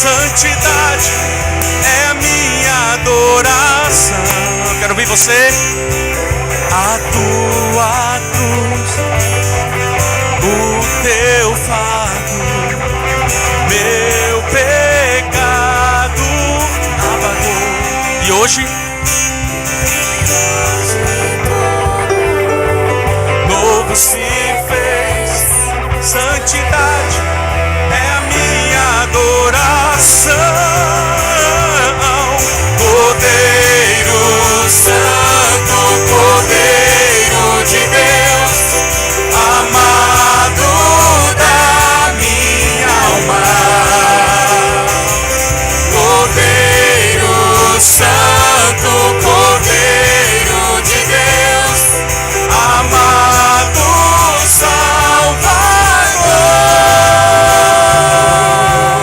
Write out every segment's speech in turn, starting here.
Santidade é a minha adoração. Quero ouvir você. A tua cruz, o teu fardo, meu pecado apagou. E hoje novo se fez. Santidade é a minha adoração. Cordeiro Santo, Cordeiro de Deus, amado da minha alma. Cordeiro Santo, Cordeiro de Deus, amado Salvador.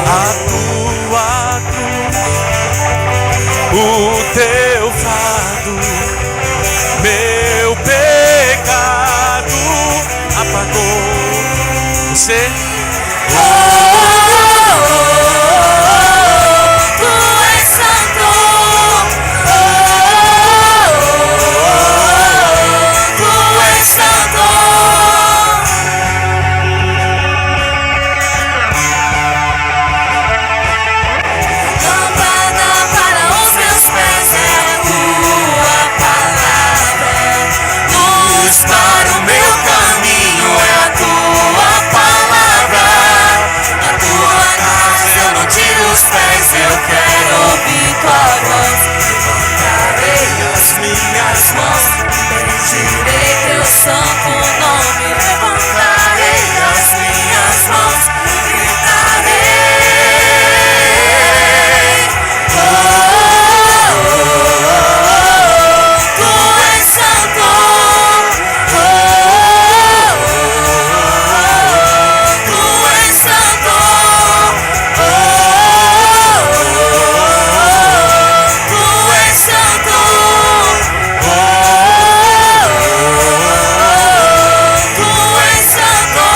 A tua cruz, o teu fardo, meu pecado apagou. Você? Santo nome, levantarei as minhas mãos, gritarei. Tu és santo. Tu és santo. Tu és santo.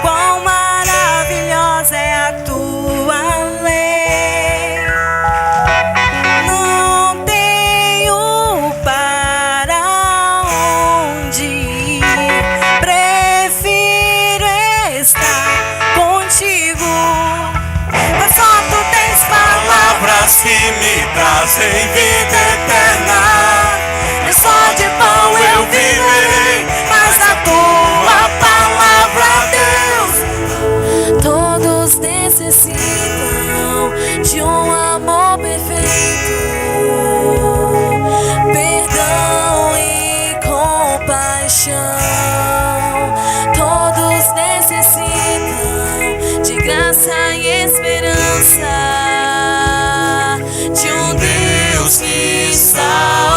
Quão maravilhosa é a tua lei. Não tenho para onde ir, prefiro estar contigo. Mas só tu tens palavras Que me trazem vida eterna. nem só de pão eu viverei, mas na tua palavra, Deus. Todos necessitam de um amor perfeito, perdão e compaixão. Todos necessitam de graça e esperança, de um Deus que salva.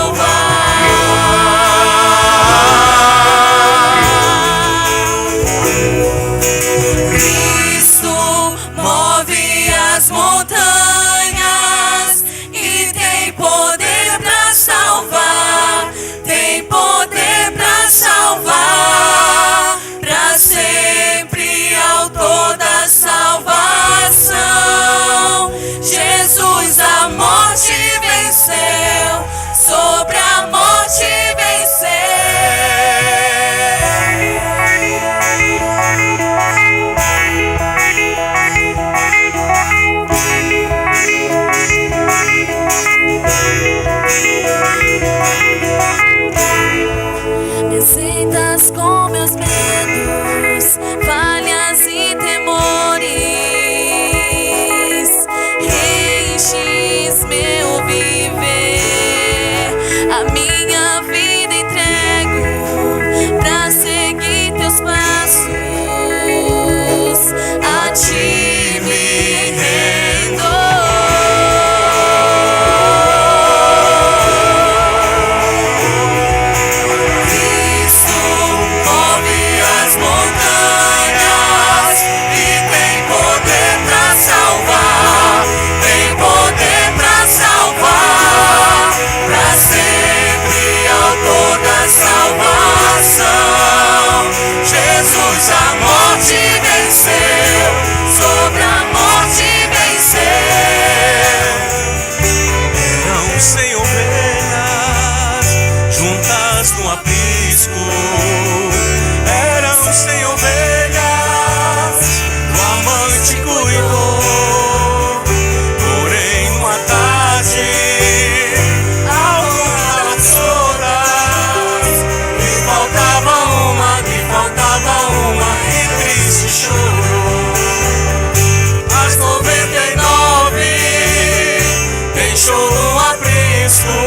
no aprisco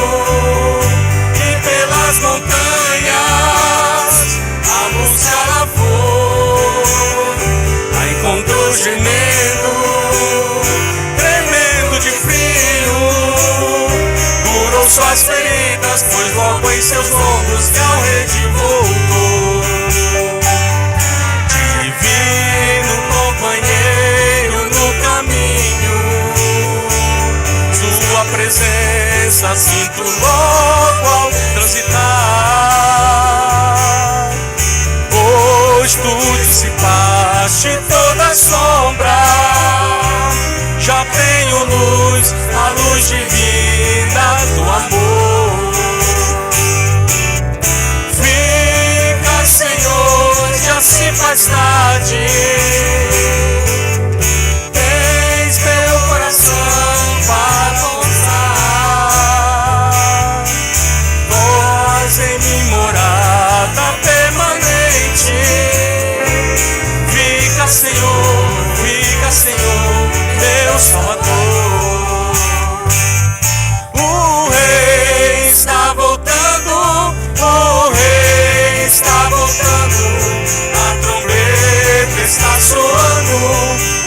e pelas montanhas a luz ela foi, a encontrou gemendo, tremendo de frio, curou suas feridas, pois logo em seus ombros que ao rede voltou. Divino companheiro no caminho, sua presença sinto logo ao transitar, pois tu dissipaste toda sombra, já tenho luz, a luz divina do amor. Fica, Senhor, já se faz tarde, tens meu coração para contar, vós em mim morada permanente. Fica, Senhor, meu Salvador. O Rei está voltando, o Rei está voltando, a trombeta está soando,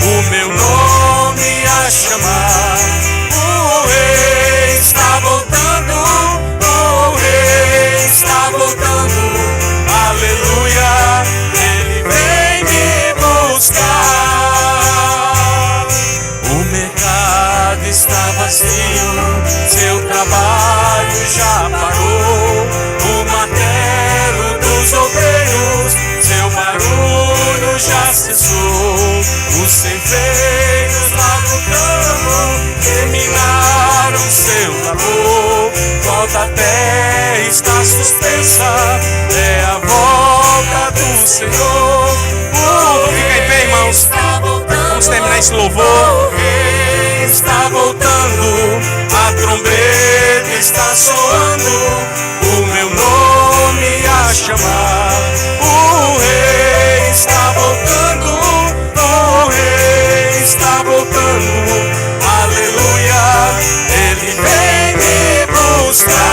o meu nome a chamar. O Rei está voltando, o Rei está voltando, aleluia, Ele vem me buscar. O mercado está vazio, seu trabalho já parou, o martelo dos obreiros, seu barulho já cessou, os ceifeiros lá no campo terminaram seu labor, volta a terra está suspensa, é a volta do Senhor. Vamos ficar em pé, irmãos, vamos terminar esse louvor. O Rei está voltando, a trombeta está soando, o meu nome a chamar. O Rei está voltando, o Rei está voltando, aleluia, Ele vem me buscar.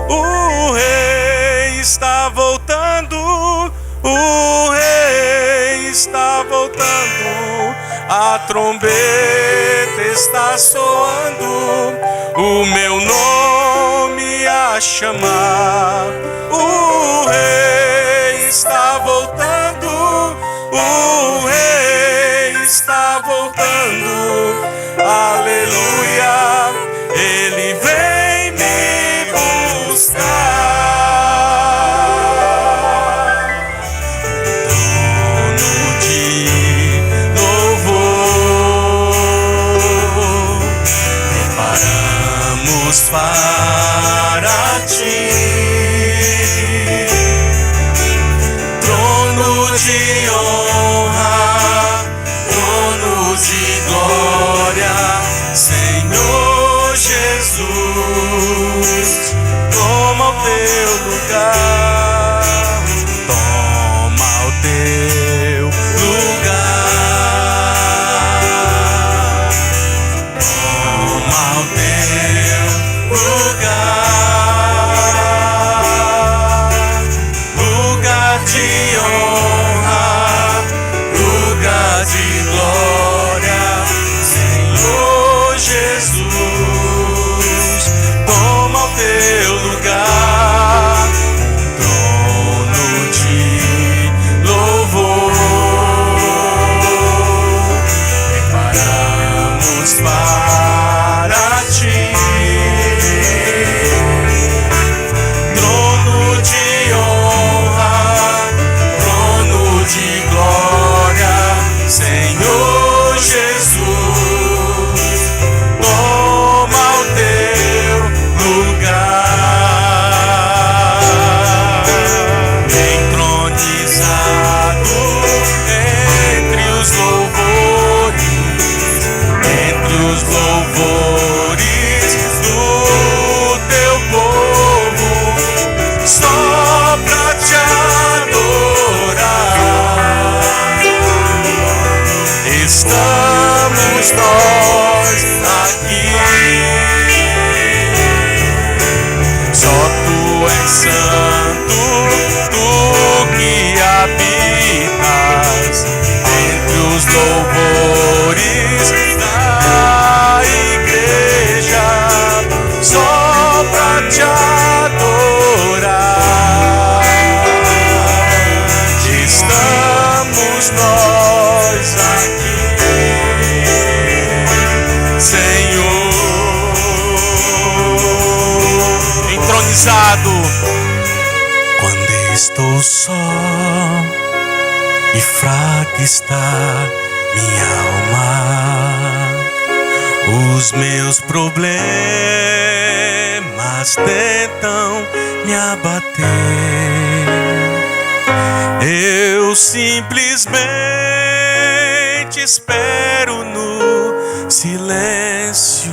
O Rei está voltando, o Rei está voltando, a trombeta está soando, o meu nome a chamar. O Rei está voltando, o Rei está voltando, aleluia, Ele vem me buscar. Trono de louvor, preparamos para ti, trono de honra, trono de glória, Senhor Jesus, toma o teu lugar, toma o teu lugar, toma o teu lugar, lugar de honra, lugar de glória, Senhor Jesus, toma o teu lugar. estamos nós aqui. Só tu és santo, tu que habitas entre os louvores da igreja, só pra te adorar. Estamos nós aqui, Senhor, entronizado. Quando estou só e fraca está minha alma, os meus problemas tentam me abater. Eu simplesmente espero no silêncio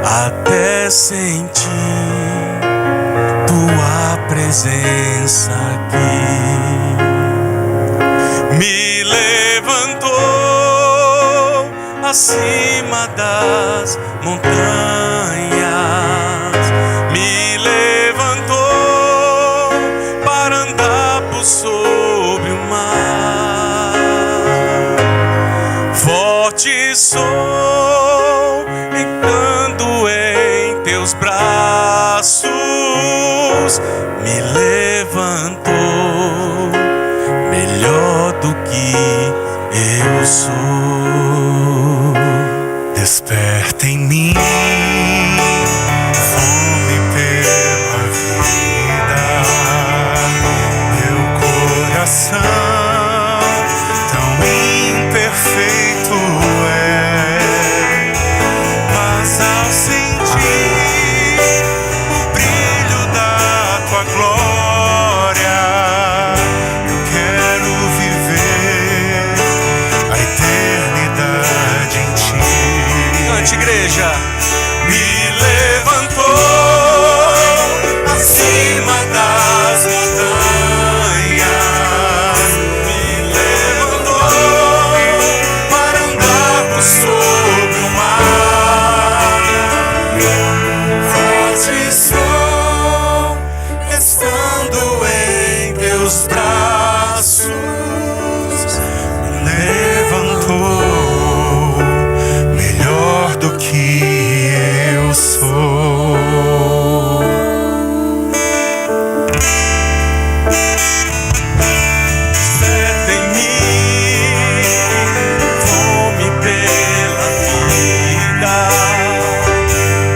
até sentir tua presença aqui. Me levantou acima das montanhas, me levantou para andar por sobre o mar. Forte sou, entrando em teus braços, me levantou melhor do que eu sou. Desperta em mim fome pela vida, meu coração tão imperfeito é, mas ao sentir o brilho da tua glória, eu quero viver a eternidade em ti. Cante, igreja. Me levantou acima das montanhas, me levantou para andar por sobre o mar. Forte sou, estando em teus braços, me levantou melhor do que eu sou. Desperta em mim fome pela vida,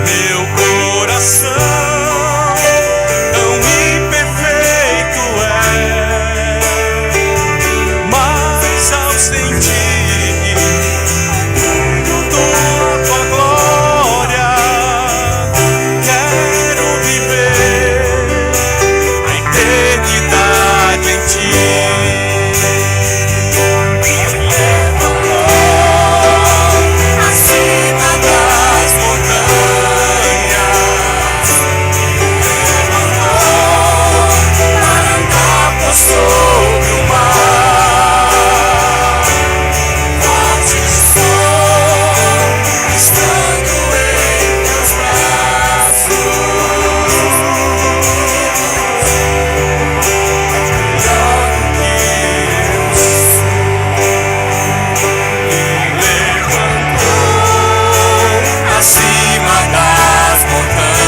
meu coração tão imperfeito é, mas ao sentir toda a tua glória, quero viver a eternidade em ti. Acima das montanhas, para andar por sobre o mar. Forte sou, estando em teus braços, melhor do que eu sou. Me levantou acima das montanhas,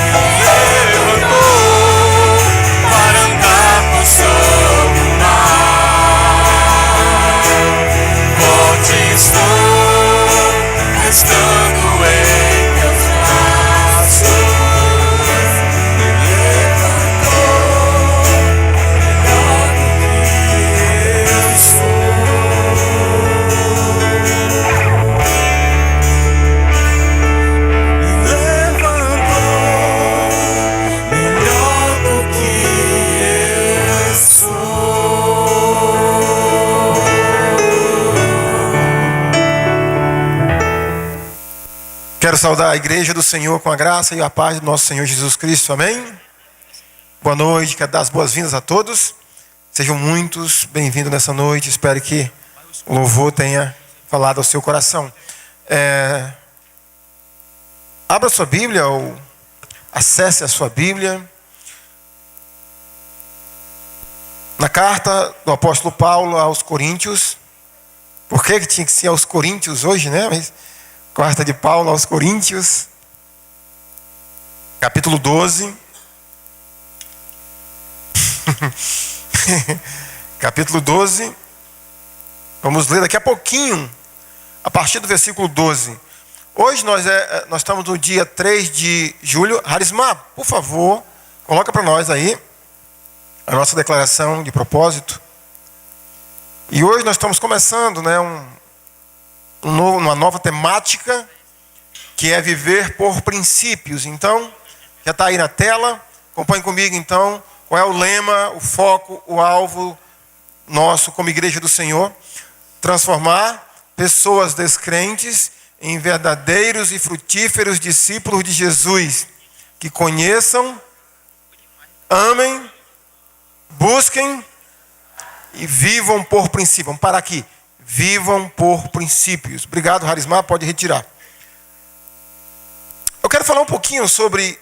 me levantou para andar por sobre o mar. Forte estou, estando em teus braços, me levantou melhor do que eu sou. Me levantou melhor do que eu sou. Quero saudar a igreja do Senhor com a graça e a paz do nosso Senhor Jesus Cristo, amém? Boa noite, quero dar as boas-vindas a todos. Sejam muitos bem-vindos nessa noite, espero que o louvor tenha falado ao seu coração. Abra sua Bíblia ou acesse a sua Bíblia. Na carta do apóstolo Paulo aos Coríntios. Por que tinha que ser aos Coríntios hoje, né? Mas carta de Paulo aos Coríntios. Capítulo 12. Capítulo 12. Vamos ler daqui a pouquinho, a partir do versículo 12. Hoje nós estamos no dia 3 de julho. Harisma, por favor, coloca para nós aí a nossa declaração de propósito. E hoje nós estamos começando, né, uma nova temática, que é viver por princípios. Então, já está aí na tela. Acompanhe comigo então qual é o lema, o foco, o alvo nosso como Igreja do Senhor. Transformar pessoas descrentes em verdadeiros e frutíferos discípulos de Jesus, que conheçam, amem, busquem e vivam por princípios. Vamos parar aqui. Vivam por princípios. Obrigado, Harisma, pode retirar. Eu quero falar um pouquinho sobre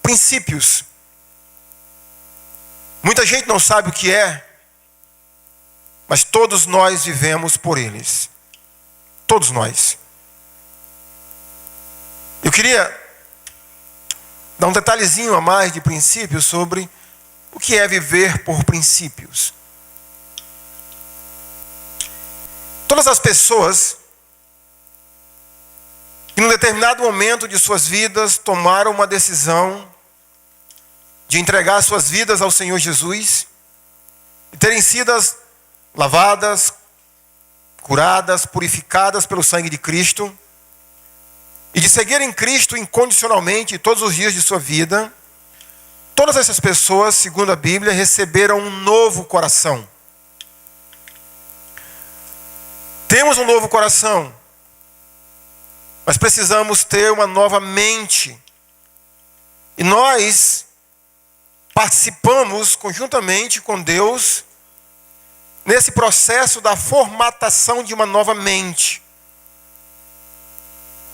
princípios. Muita gente não sabe o que é, mas todos nós vivemos por eles. Todos nós. Eu queria dar um detalhezinho a mais de princípios sobre o que é viver por princípios. Todas as pessoas que em um determinado momento de suas vidas tomaram uma decisão de entregar suas vidas ao Senhor Jesus e terem sido lavadas, curadas, purificadas pelo sangue de Cristo e de seguirem Cristo incondicionalmente todos os dias de sua vida, todas essas pessoas, segundo a Bíblia, receberam um novo coração. Temos um novo coração, mas precisamos ter uma nova mente. E nós participamos conjuntamente com Deus nesse processo da formatação de uma nova mente.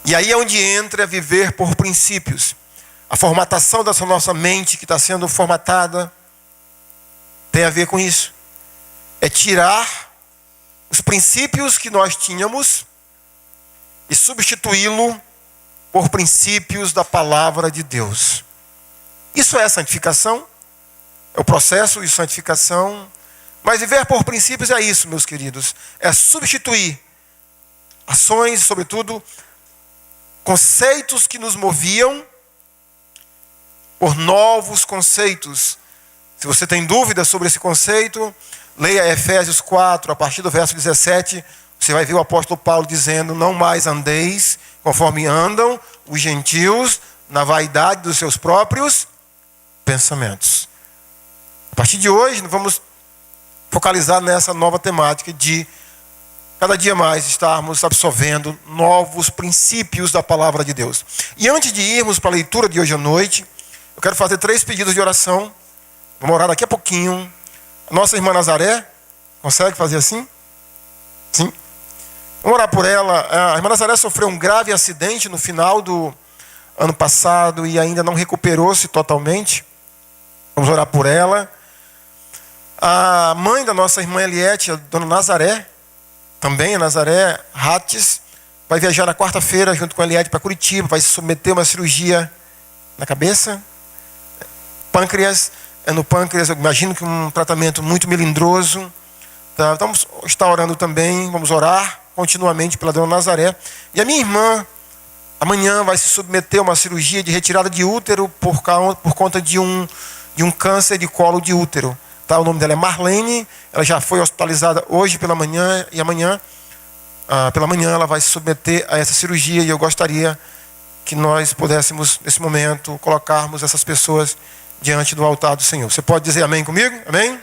E aí é onde entra viver por princípios. A formatação dessa nossa mente que está sendo formatada tem a ver com isso. É tirar os princípios que nós tínhamos e substituí-lo por princípios da palavra de Deus. Isso é santificação, é o processo de santificação. Mas viver por princípios é isso, meus queridos. É substituir ações, sobretudo, conceitos que nos moviam por novos conceitos. Se você tem dúvidas sobre esse conceito, leia Efésios 4, a partir do verso 17, você vai ver o apóstolo Paulo dizendo: não mais andeis conforme andam os gentios na vaidade dos seus próprios pensamentos. A partir de hoje, vamos focalizar nessa nova temática de cada dia mais estarmos absorvendo novos princípios da palavra de Deus. E antes de irmos para a leitura de hoje à noite, eu quero fazer 3 pedidos de oração. Vamos orar daqui a pouquinho. Nossa irmã Nazaré, consegue fazer assim? Sim. Vamos orar por ela. A irmã Nazaré sofreu um grave acidente no final do ano passado e ainda não recuperou-se totalmente. Vamos orar por ela. A mãe da nossa irmã Eliette, a dona Nazaré, também a Nazaré Rates, vai viajar na quarta-feira junto com a Eliette para Curitiba, vai se submeter a uma cirurgia na cabeça. Pâncreas, no pâncreas, eu imagino que um tratamento muito melindroso. Tá? Vamos estar orando também, vamos orar continuamente pela dona Nazaré. E a minha irmã, amanhã, vai se submeter a uma cirurgia de retirada de útero por conta de um câncer de colo de útero. Tá? O nome dela é Marlene, ela já foi hospitalizada hoje pela manhã, e amanhã, pela manhã, ela vai se submeter a essa cirurgia, e eu gostaria que nós pudéssemos, nesse momento, colocarmos essas pessoas diante do altar do Senhor. Você pode dizer amém comigo? Amém?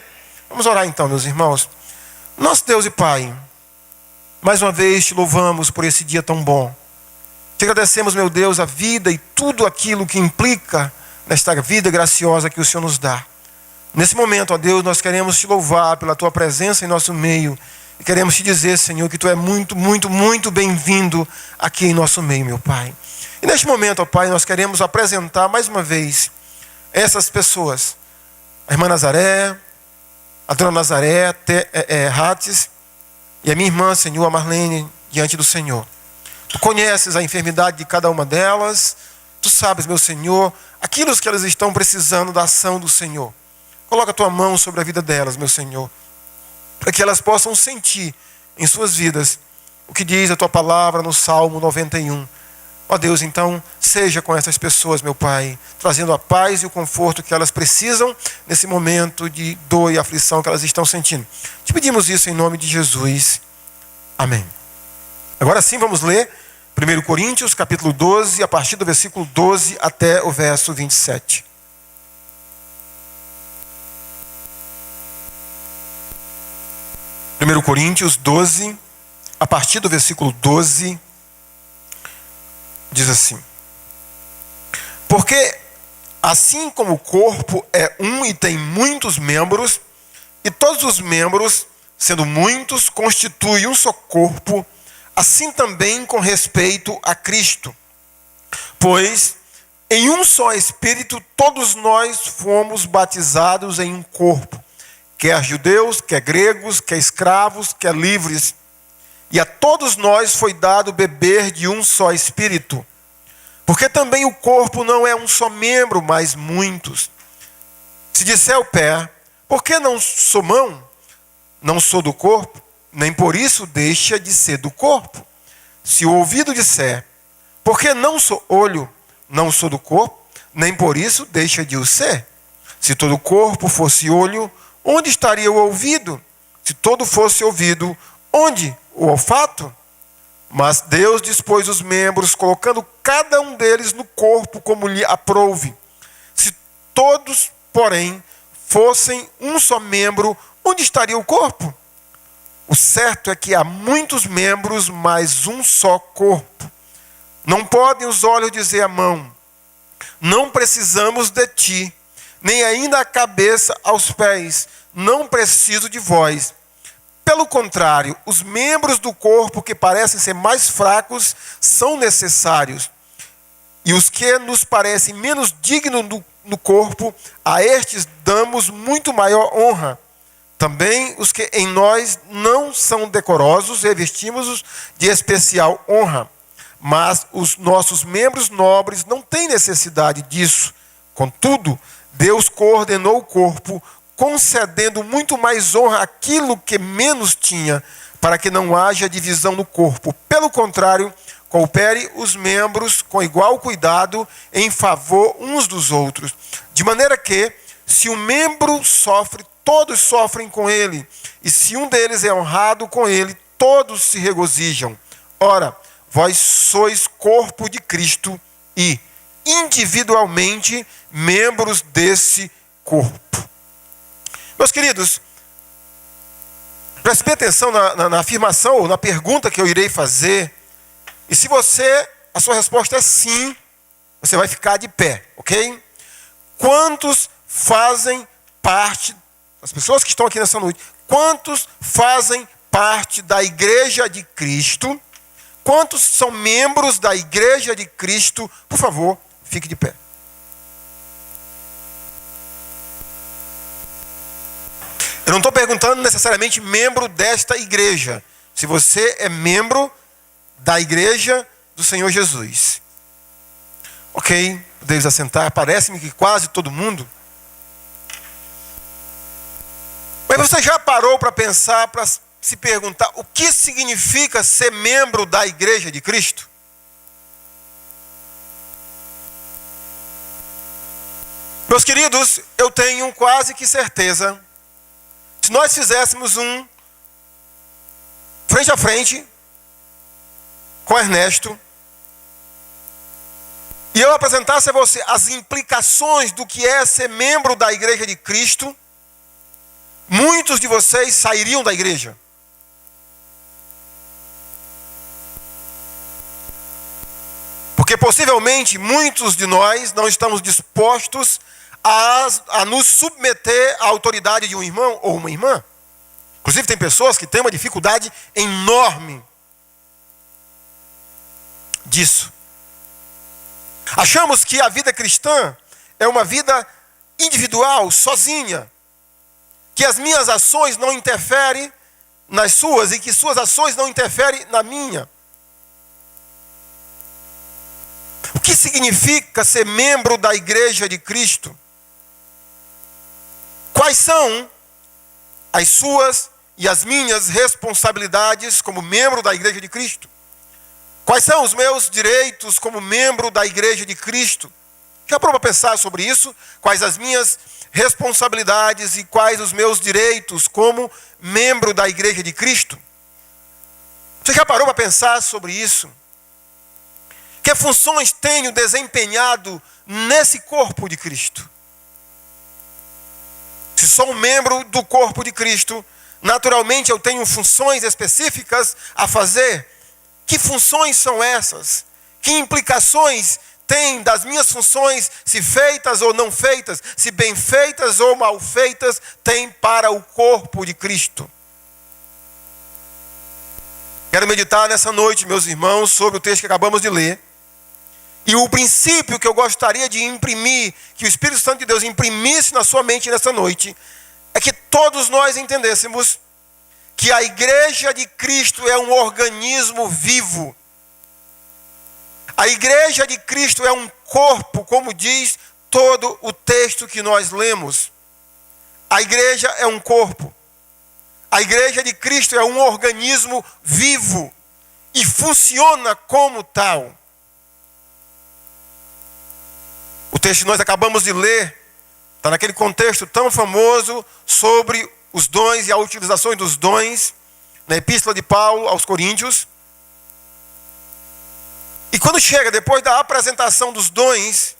Vamos orar então, meus irmãos. Nosso Deus e Pai, mais uma vez te louvamos por esse dia tão bom. Te agradecemos, meu Deus, a vida e tudo aquilo que implica nesta vida graciosa que o Senhor nos dá. Nesse momento, ó Deus, nós queremos te louvar pela tua presença em nosso meio E queremos te dizer, Senhor, que Tu é muito, muito, muito bem-vindo aqui em nosso meio, meu Pai. E neste momento, ó Pai, nós queremos apresentar mais uma vez essas pessoas. A irmã Nazaré, a dona Nazaré, Rates, e a minha irmã, Senhor, a Marlene, diante do Senhor. Tu conheces a enfermidade de cada uma delas. Tu sabes, meu Senhor, aquilo que elas estão precisando da ação do Senhor. Coloca a Tua mão sobre a vida delas, meu Senhor, para que elas possam sentir em suas vidas o que diz a Tua palavra no Salmo 91. Ó Deus, então, seja com essas pessoas, meu Pai, trazendo a paz e o conforto que elas precisam nesse momento de dor e aflição que elas estão sentindo. Te pedimos isso em nome de Jesus. Amém. Agora sim, vamos ler 1 Coríntios, capítulo 12, a partir do versículo 12 até o verso 27. Primeiro Coríntios 12, a partir do versículo 12, diz assim: porque assim como o corpo é um e tem muitos membros, e todos os membros, sendo muitos, constituem um só corpo, assim também com respeito a Cristo. Pois em um só Espírito todos nós fomos batizados em um corpo, quer judeus, quer gregos, quer escravos, quer livres, e a todos nós foi dado beber de um só Espírito. Porque também o corpo não é um só membro, mas muitos. Se disser o pé, por que não sou mão? Não sou do corpo, nem por isso deixa de ser do corpo. Se o ouvido disser, por que não sou olho? Não sou do corpo, nem por isso deixa de o ser. Se todo o corpo fosse olho, onde estaria o ouvido? Se todo fosse ouvido, onde o olfato? Mas Deus dispôs os membros, colocando cada um deles no corpo como lhe aprouve. Se todos, porém, fossem um só membro, onde estaria o corpo? O certo é que há muitos membros, mas um só corpo. Não podem os olhos dizer à mão, não precisamos de ti, nem ainda a cabeça aos pés, não preciso de vós. Pelo contrário, os membros do corpo que parecem ser mais fracos são necessários. E os que nos parecem menos dignos no corpo, a estes damos muito maior honra. Também os que em nós não são decorosos, revestimos-os de especial honra. Mas os nossos membros nobres não têm necessidade disso. Contudo, Deus coordenou o corpo, concedendo muito mais honra àquilo que menos tinha, para que não haja divisão no corpo. Pelo contrário, coopere os membros com igual cuidado em favor uns dos outros. De maneira que, se um membro sofre, todos sofrem com ele. E se um deles é honrado com ele, todos se regozijam. Ora, vós sois corpo de Cristo e, individualmente, membros desse corpo. Meus queridos, preste atenção na afirmação ou na pergunta que eu irei fazer. E se a sua resposta é sim, você vai ficar de pé, ok? Quantos fazem parte, as pessoas que estão aqui nessa noite, quantos fazem parte da igreja de Cristo? Quantos são membros da igreja de Cristo? Por favor, fique de pé. Eu não estou perguntando necessariamente membro desta igreja. Se você é membro da igreja do Senhor Jesus. Ok, podemos assentar. Parece-me que quase todo mundo. Mas você já parou para pensar, para se perguntar o que significa ser membro da igreja de Cristo? Meus queridos, eu tenho quase que certeza, se nós fizéssemos um frente a frente com Ernesto, e eu apresentasse a você as implicações do que é ser membro da igreja de Cristo, muitos de vocês sairiam da igreja. Porque possivelmente muitos de nós não estamos dispostos a nos submeter à autoridade de um irmão ou uma irmã. Inclusive tem pessoas que têm uma dificuldade enorme disso. Achamos que a vida cristã é uma vida individual, sozinha, que as minhas ações não interferem nas suas e que suas ações não interferem na minha. O que significa ser membro da Igreja de Cristo? Quais são as suas e as minhas responsabilidades como membro da Igreja de Cristo? Quais são os meus direitos como membro da Igreja de Cristo? Já parou para pensar sobre isso? Quais as minhas responsabilidades e quais os meus direitos como membro da Igreja de Cristo? Você já parou para pensar sobre isso? Que funções tenho desempenhado nesse corpo de Cristo? Se sou um membro do corpo de Cristo, naturalmente eu tenho funções específicas a fazer. Que funções são essas? Que implicações tem das minhas funções, se feitas ou não feitas, se bem feitas ou mal feitas, tem para o corpo de Cristo? Quero meditar nessa noite, meus irmãos, sobre o texto que acabamos de ler. E o princípio que eu gostaria de imprimir, que o Espírito Santo de Deus imprimisse na sua mente nessa noite, é que todos nós entendêssemos que a Igreja de Cristo é um organismo vivo. A Igreja de Cristo é um corpo, como diz todo o texto que nós lemos. A Igreja é um corpo. A Igreja de Cristo é um organismo vivo e funciona como tal. O texto que nós acabamos de ler está naquele contexto tão famoso sobre os dons e a utilização dos dons, na Epístola de Paulo aos Coríntios. E quando chega depois da apresentação dos dons,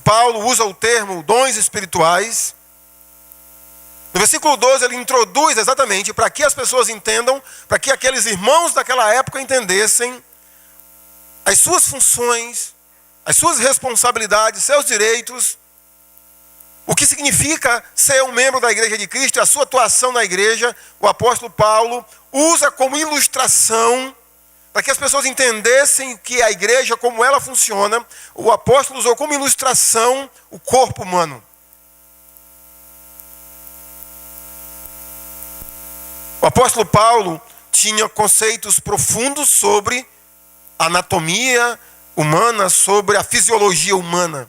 Paulo usa o termo dons espirituais. No versículo 12 ele introduz exatamente para que as pessoas entendam, para que aqueles irmãos daquela época entendessem as suas funções, as suas responsabilidades, seus direitos, o que significa ser um membro da Igreja de Cristo, a sua atuação na igreja. O apóstolo Paulo usa como ilustração, para que as pessoas entendessem o que é a igreja, como ela funciona. O apóstolo usou como ilustração o corpo humano. O apóstolo Paulo tinha conceitos profundos sobre a anatomia humana, sobre a fisiologia humana.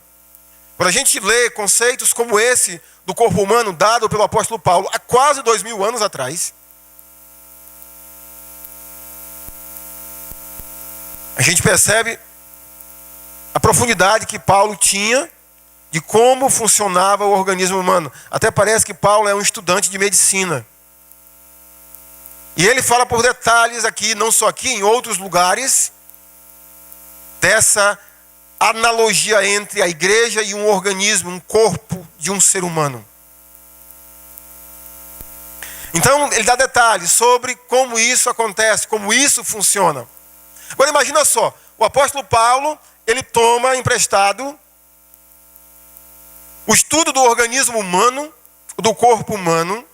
Quando a gente lê conceitos como esse do corpo humano dado pelo apóstolo Paulo há quase 2000 anos atrás, a gente percebe a profundidade que Paulo tinha de como funcionava o organismo humano. Até parece que Paulo é um estudante de medicina. E ele fala por detalhes aqui, não só aqui, em outros lugares, dessa analogia entre a igreja e um organismo, um corpo de um ser humano. Então, ele dá detalhes sobre como isso acontece, como isso funciona. Agora, imagina só, o apóstolo Paulo, ele toma emprestado o estudo do organismo humano, do corpo humano,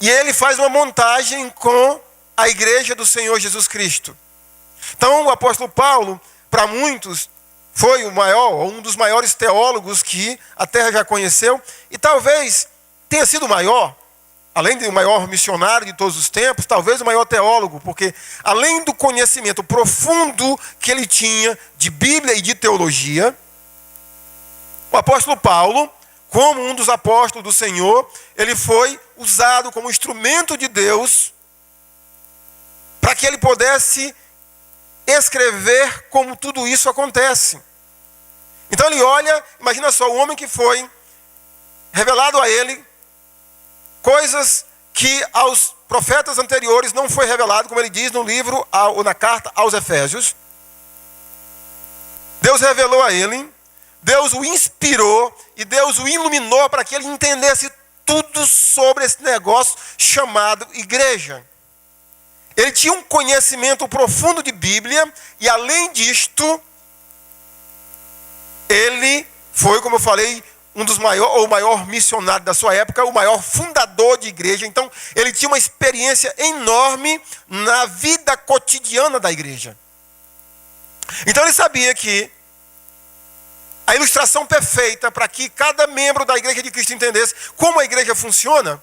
e ele faz uma montagem com a igreja do Senhor Jesus Cristo. Então, o apóstolo Paulo, para muitos, foi o maior, ou um dos maiores teólogos que a terra já conheceu, e talvez tenha sido o maior, além de o maior missionário de todos os tempos, talvez o maior teólogo, porque além do conhecimento profundo que ele tinha de Bíblia e de teologia, o apóstolo Paulo, como um dos apóstolos do Senhor, ele foi usado como instrumento de Deus para que ele pudesse escrever como tudo isso acontece. Então ele olha, imagina só, um homem que foi revelado a ele coisas que aos profetas anteriores não foi revelado, como ele diz no livro, ou na carta aos Efésios. Deus revelou a ele, Deus o inspirou e Deus o iluminou para que ele entendesse tudo sobre esse negócio chamado igreja. Ele tinha um conhecimento profundo de Bíblia e, além disto, ele foi, como eu falei, um dos maiores, ou o maior missionário da sua época, o maior fundador de igreja. Então, ele tinha uma experiência enorme na vida cotidiana da igreja. Então, ele sabia que a ilustração perfeita para que cada membro da igreja de Cristo entendesse como a igreja funciona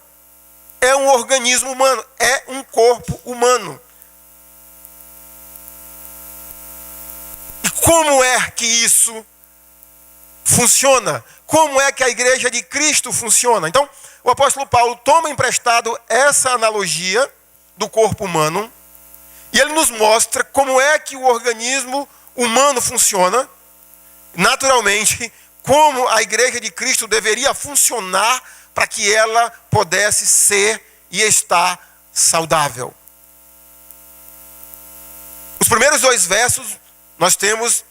é um organismo humano, é um corpo humano. E como é que isso funciona? Como é que a igreja de Cristo funciona? Então, o apóstolo Paulo toma emprestado essa analogia do corpo humano e ele nos mostra como é que o organismo humano funciona, naturalmente, como a igreja de Cristo deveria funcionar para que ela pudesse ser e estar saudável. Os primeiros 2 versos, nós temos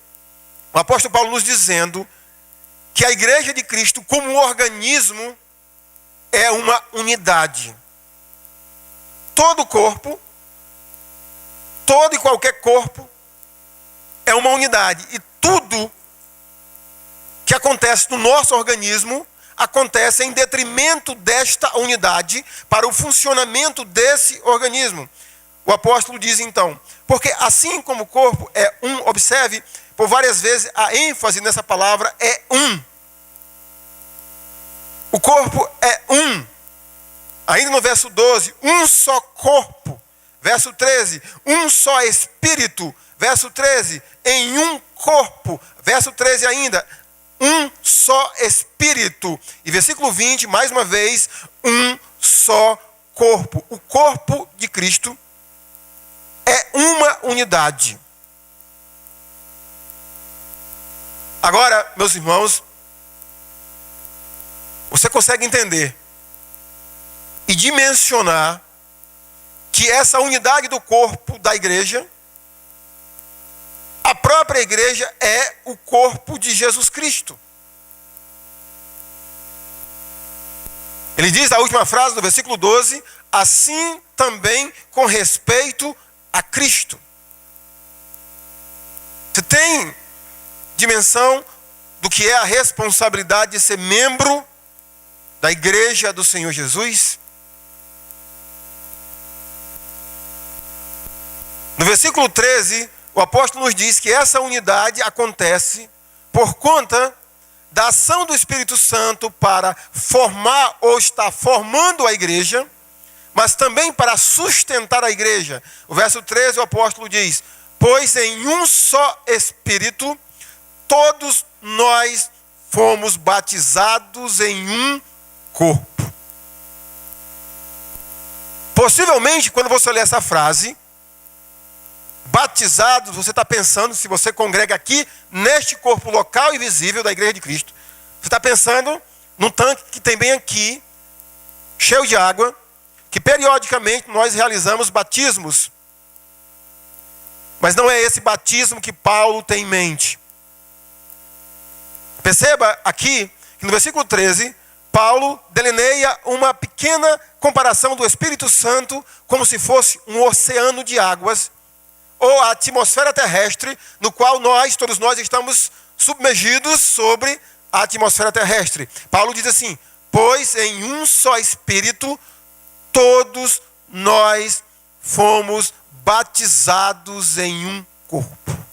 o apóstolo Paulo nos dizendo que a igreja de Cristo, como organismo, é uma unidade. Todo corpo, todo e qualquer corpo, é uma unidade. E tudo que acontece no nosso organismo acontece em detrimento desta unidade para o funcionamento desse organismo. O apóstolo diz então, porque assim como o corpo é um, observe, por várias vezes a ênfase nessa palavra é um. O corpo é um. Ainda no verso 12, um só corpo. Verso 13, um só espírito. Verso 13, em um corpo. Verso 13 ainda, um só espírito. E versículo 20, mais uma vez, um só corpo. O corpo de Cristo é uma unidade. Agora, meus irmãos, você consegue entender e dimensionar que essa unidade do corpo da igreja, a própria igreja é o corpo de Jesus Cristo. Ele diz na última frase do versículo 12, assim também com respeito a Cristo. Você tem dimensão do que é a responsabilidade de ser membro da igreja do Senhor Jesus? No versículo 13, o apóstolo nos diz que essa unidade acontece por conta da ação do Espírito Santo para formar ou estar formando a igreja, mas também para sustentar a igreja. O verso 13, o apóstolo diz, pois em um só Espírito, todos nós fomos batizados em um corpo. Possivelmente, quando você lê essa frase, batizados, você está pensando, se você congrega aqui, neste corpo local e visível da igreja de Cristo, você está pensando num tanque que tem bem aqui, cheio de água, que periodicamente nós realizamos batismos. Mas não é esse batismo que Paulo tem em mente. Perceba aqui, que no versículo 13, Paulo delineia uma pequena comparação do Espírito Santo como se fosse um oceano de águas, ou a atmosfera terrestre, no qual todos nós estamos submergidos sobre a atmosfera terrestre. Paulo diz assim, pois em um só Espírito, todos nós fomos batizados em um corpo.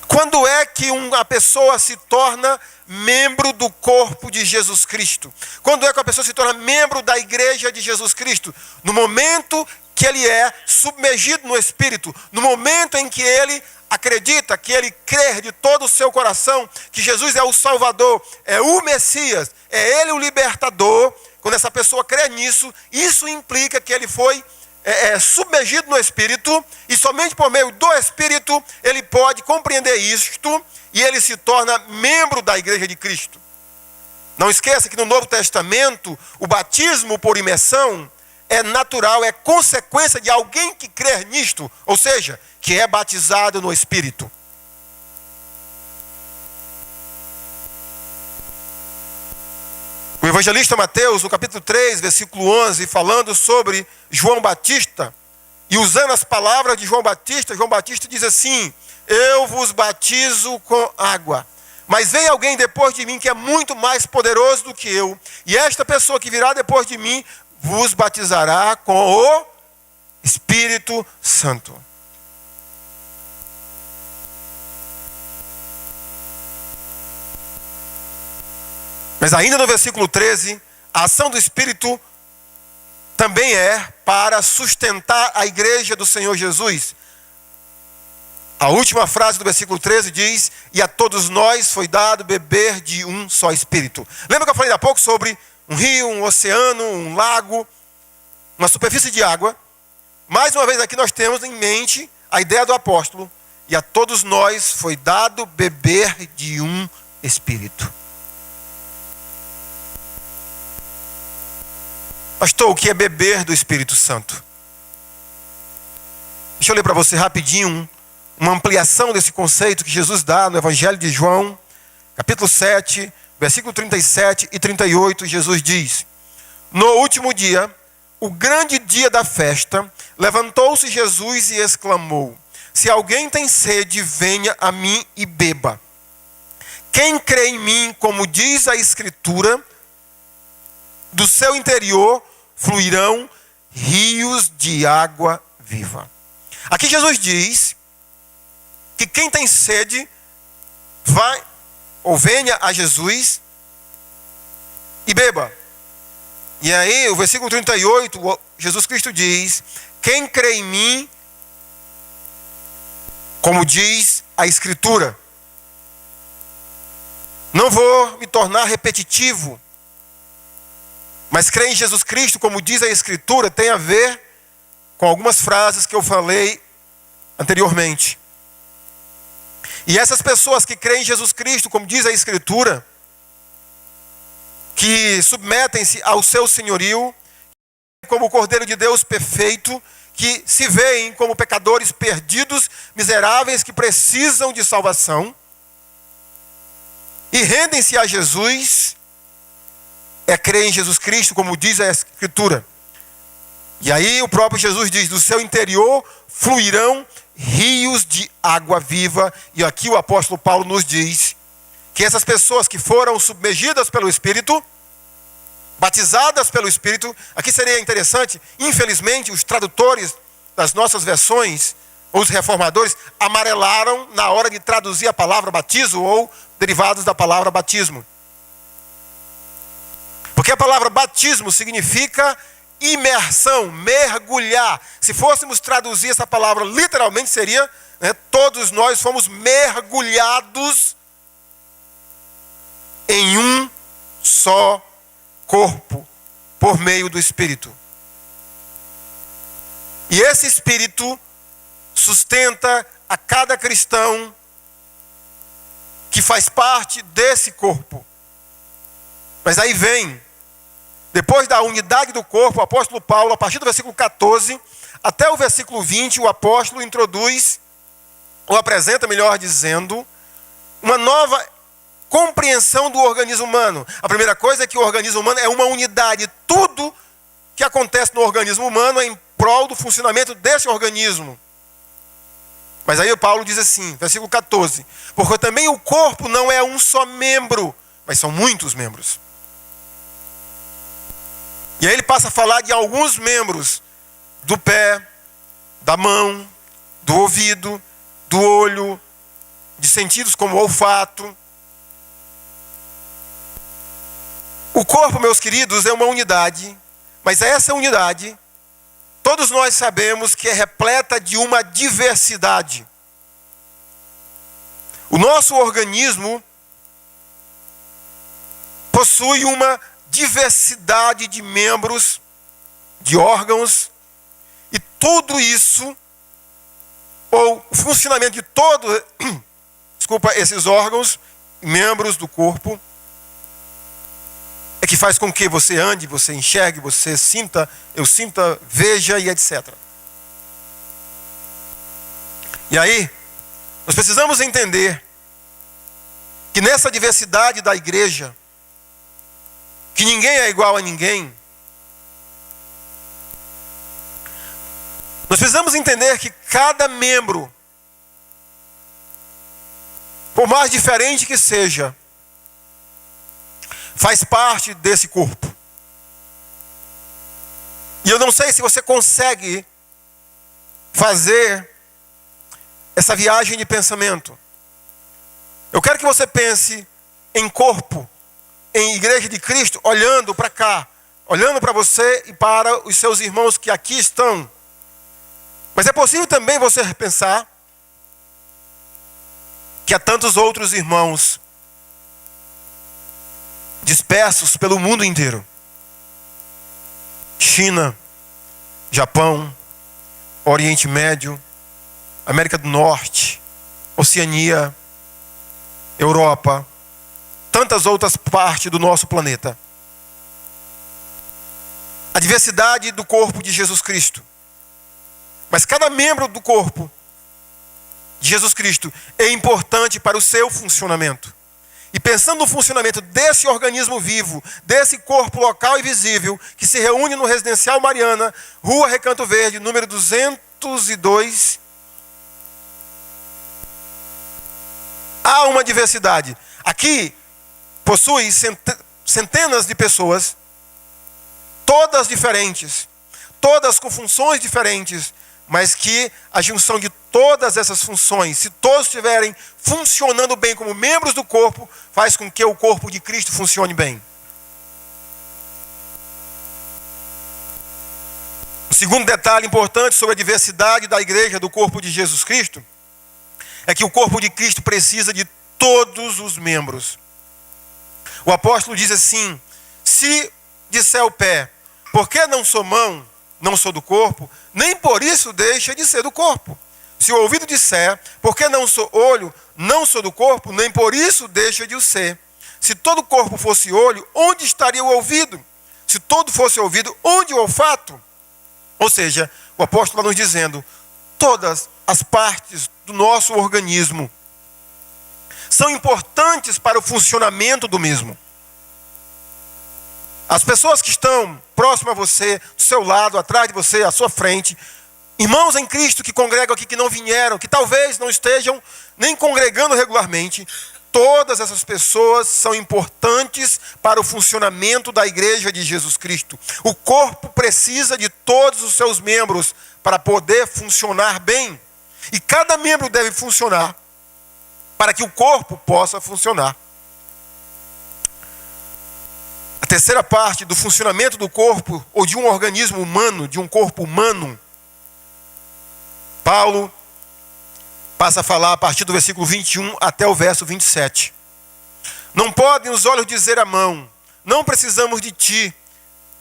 Quando é que uma pessoa se torna membro do corpo de Jesus Cristo? Quando é que a pessoa se torna membro da igreja de Jesus Cristo? No momento que ele é submergido no Espírito, no momento em que ele acredita, que ele crê de todo o seu coração, que Jesus é o Salvador, é o Messias, é ele o libertador. Quando essa pessoa crê nisso, isso implica que ele foi submergido no Espírito, e somente por meio do Espírito ele pode compreender isto, e ele se torna membro da igreja de Cristo. Não esqueça que no Novo Testamento, o batismo por imersão é natural, é consequência de alguém que crê nisto, ou seja, que é batizado no Espírito. O evangelista Mateus, no capítulo 3, versículo 11, falando sobre João Batista, e usando as palavras de João Batista diz assim, eu vos batizo com água, Mas vem alguém depois de mim que é muito mais poderoso do que eu. E esta pessoa que virá depois de mim vos batizará com o Espírito Santo. Mas ainda no versículo 13, a ação do Espírito também é para sustentar a igreja do Senhor Jesus. A última frase do versículo 13 diz: e a todos nós foi dado beber de um só Espírito. Lembra que eu falei há pouco sobre um rio, um oceano, um lago, uma superfície de água? Mais uma vez aqui nós temos em mente a ideia do apóstolo: e a todos nós foi dado beber de um Espírito. Pastor, o que é beber do Espírito Santo? Deixa eu ler para você rapidinho uma ampliação desse conceito que Jesus dá no Evangelho de João, capítulo 7, versículo 37 e 38, Jesus diz: no último dia, o grande dia da festa, levantou-se Jesus e exclamou: se alguém tem sede, venha a mim e beba. Quem crê em mim, como diz a Escritura, do seu interior fluirão rios de água viva. Aqui Jesus diz que quem tem sede, vai ou venha a Jesus e beba. E aí o versículo 38, Jesus Cristo diz: quem crê em mim, como diz a Escritura. Não vou me tornar repetitivo, mas crer em Jesus Cristo, como diz a Escritura, tem a ver com algumas frases que eu falei anteriormente. E essas pessoas que creem em Jesus Cristo, como diz a Escritura, que submetem-se ao seu senhorio, como o Cordeiro de Deus perfeito, que se veem como pecadores perdidos, miseráveis, que precisam de salvação, e rendem-se a Jesus, é crer em Jesus Cristo, como diz a Escritura. E aí o próprio Jesus diz: do seu interior fluirão rios de água viva. E aqui o apóstolo Paulo nos diz que essas pessoas que foram submergidas pelo Espírito, batizadas pelo Espírito, aqui seria interessante, infelizmente os tradutores das nossas versões, ou os reformadores, amarelaram na hora de traduzir a palavra batismo ou derivados da palavra batismo. Porque a palavra batismo significa imersão, mergulhar. Se fôssemos traduzir essa palavra literalmente seria, todos nós fomos mergulhados em um só corpo, por meio do Espírito. E esse Espírito sustenta a cada cristão que faz parte desse corpo. Mas aí vem, depois da unidade do corpo, o apóstolo Paulo, a partir do versículo 14 até o versículo 20, o apóstolo introduz, ou apresenta, melhor dizendo, uma nova compreensão do organismo humano. A primeira coisa é que o organismo humano é uma unidade. Tudo que acontece no organismo humano é em prol do funcionamento desse organismo. Mas aí o Paulo diz assim, versículo 14: porque também o corpo não é um só membro, mas são muitos membros. E aí ele passa a falar de alguns membros: do pé, da mão, do ouvido, do olho, de sentidos como o olfato. O corpo, meus queridos, é uma unidade, mas essa unidade, todos nós sabemos que é repleta de uma diversidade. O nosso organismo possui uma diversidade de membros, de órgãos, e tudo isso, ou o funcionamento de esses órgãos, membros do corpo, é que faz com que você ande, você enxergue, você sinta, eu sinta, veja e etc. E aí, nós precisamos entender que nessa diversidade da igreja, que ninguém é igual a ninguém, nós precisamos entender que cada membro por mais diferente que seja, faz parte desse corpo. E eu não sei se você consegue fazer essa viagem de pensamento. Eu quero que você pense em corpo, em igreja de Cristo, olhando para cá, olhando para você e para os seus irmãos que aqui estão. Mas é possível também você pensar que há tantos outros irmãos dispersos pelo mundo inteiro. China, Japão, Oriente Médio, América do Norte, Oceania, Europa, tantas outras partes do nosso planeta. A diversidade do corpo de Jesus Cristo. Mas cada membro do corpo de Jesus Cristo é importante para o seu funcionamento. E pensando no funcionamento desse organismo vivo, desse corpo local e visível, que se reúne no Residencial Mariana, Rua Recanto Verde, número 202, há uma diversidade. Aqui possui centenas de pessoas, todas diferentes, todas com funções diferentes, mas que a junção de todas essas funções, se todos estiverem funcionando bem como membros do corpo, faz com que o corpo de Cristo funcione bem. O segundo detalhe importante sobre a diversidade da igreja do corpo de Jesus Cristo é que o corpo de Cristo precisa de todos os membros. O apóstolo diz assim: se disser o pé, por que não sou mão, não sou do corpo, nem por isso deixa de ser do corpo. Se o ouvido disser, por que não sou olho, não sou do corpo, nem por isso deixa de o ser. Se todo o corpo fosse olho, onde estaria o ouvido? Se todo fosse ouvido, onde o olfato? Ou seja, o apóstolo está nos dizendo, todas as partes do nosso organismo são importantes para o funcionamento do mesmo. As pessoas que estão próximas a você, do seu lado, atrás de você, à sua frente, irmãos em Cristo que congregam aqui, que não vieram, que talvez não estejam nem congregando regularmente, todas essas pessoas são importantes para o funcionamento da igreja de Jesus Cristo. O corpo precisa de todos os seus membros para poder funcionar bem. E cada membro deve funcionar para que o corpo possa funcionar. A terceira parte do funcionamento do corpo, ou de um organismo humano, de um corpo humano, Paulo passa a falar a partir do versículo 21 até o verso 27. Não podem os olhos dizer à mão, não precisamos de ti,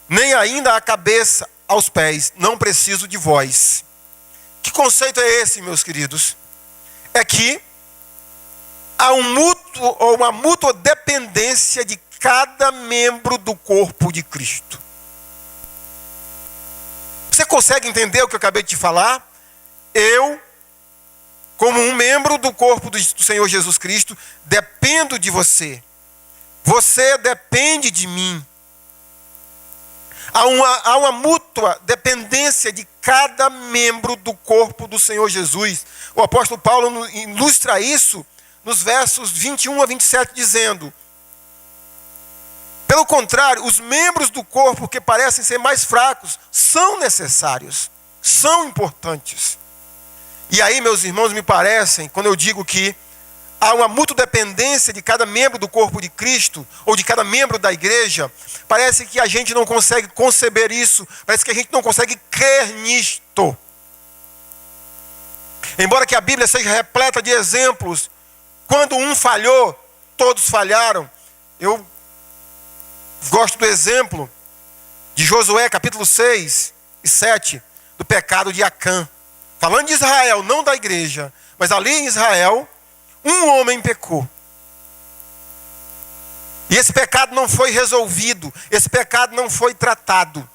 nem ainda a cabeça aos pés, não preciso de vós. Que conceito é esse, meus queridos? É que há uma mútua dependência de cada membro do corpo de Cristo. Você consegue entender o que eu acabei de te falar? Eu, como um membro do corpo do Senhor Jesus Cristo, dependo de você. Você depende de mim. Há uma mútua dependência de cada membro do corpo do Senhor Jesus. O apóstolo Paulo ilustra isso nos versos 21 a 27, dizendo: pelo contrário, os membros do corpo que parecem ser mais fracos são necessários, são importantes. E aí, meus irmãos, me parecem, quando eu digo que há uma mútua dependência de cada membro do corpo de Cristo, ou de cada membro da igreja, parece que a gente não consegue conceber isso, parece que a gente não consegue crer nisto. Embora que a Bíblia seja repleta de exemplos, quando um falhou, todos falharam. Eu gosto do exemplo de Josué, capítulo 6 e 7, do pecado de Acã. Falando de Israel, não da igreja, mas ali em Israel, um homem pecou. E esse pecado não foi resolvido, esse pecado não foi tratado.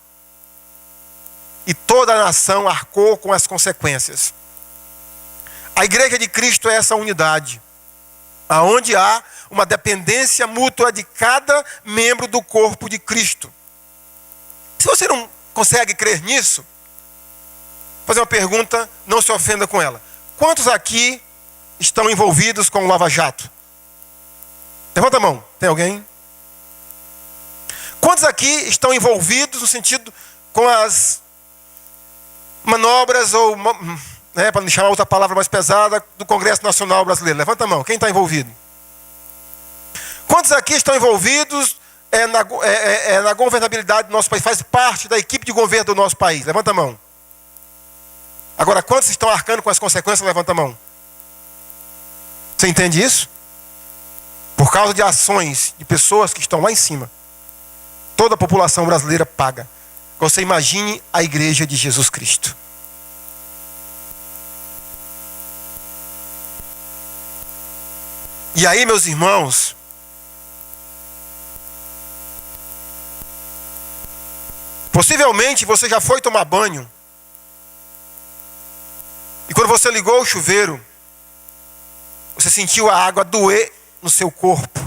E toda a nação arcou com as consequências. A igreja de Cristo é essa unidade, aonde há uma dependência mútua de cada membro do corpo de Cristo. Se você não consegue crer nisso, vou fazer uma pergunta, não se ofenda com ela. Quantos aqui estão envolvidos com o Lava Jato? Levanta a mão. Tem alguém? Quantos aqui estão envolvidos no sentido com as manobras ou, para não chamar outra palavra mais pesada, do Congresso Nacional Brasileiro? Levanta a mão. Quem está envolvido? Quantos aqui estão envolvidos na governabilidade do nosso país? Faz parte da equipe de governo do nosso país? Levanta a mão. Agora, quantos estão arcando com as consequências? Levanta a mão. Você entende isso? Por causa de ações de pessoas que estão lá em cima, toda a população brasileira paga. Você imagine a igreja de Jesus Cristo. E aí, meus irmãos, possivelmente você já foi tomar banho, e quando você ligou o chuveiro, você sentiu a água doer no seu corpo.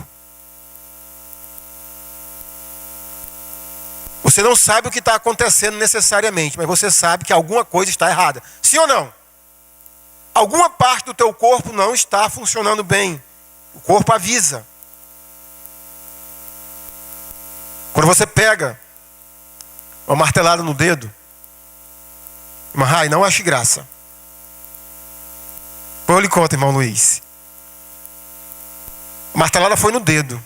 Você não sabe o que está acontecendo necessariamente, mas você sabe que alguma coisa está errada. Sim ou não? Alguma parte do teu corpo não está funcionando bem. O corpo avisa. Quando você pega uma martelada no dedo, mas não ache graça. Eu lhe conto, irmão Luiz. A martelada foi no dedo,